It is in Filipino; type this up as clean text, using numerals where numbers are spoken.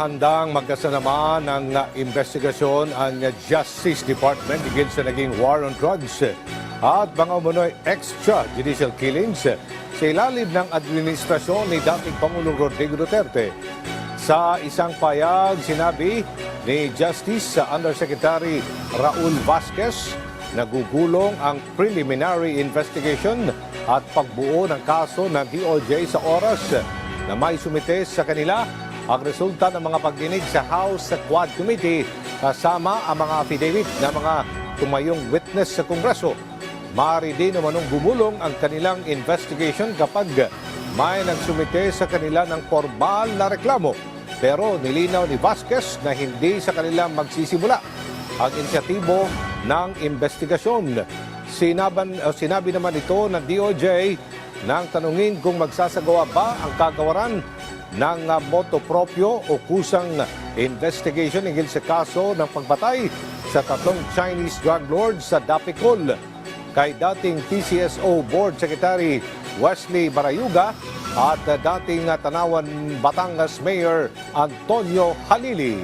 Nakahandang magkasanaman ng investigasyon ang Justice Department higit sa naging war on drugs at mga umunoy extrajudicial killings sa ilalim ng administrasyon ni dating Pangulong Rodrigo Duterte. Sa isang payag, sinabi ni Justice Undersecretary Raul Vasquez, nagugulong ang preliminary investigation at pagbuo ng kaso ng DOJ sa oras na may sumite sa kanila ang resulta ng mga pagdinig sa House Quad Committee kasama ang mga affidavit ng mga tumayong witness sa Kongreso. Maaari din namanong gumulong ang kanilang investigation kapag may nagsumite sa kanila ng formal na reklamo. Pero nilinaw ni Vasquez na hindi sa kanila magsisimula ang inisyatibo ng investigasyon. Sinabi naman ito ng DOJ nang tanungin kung magsasagawa ba ang kagawaran ng moto proprio o kusang investigation hinggil sa kaso ng pagpatay sa tatlong Chinese drug lords sa Dapicol kay dating PCSO Board Secretary Wesley Barayuga at dating Tanawan Batangas Mayor Antonio Halili.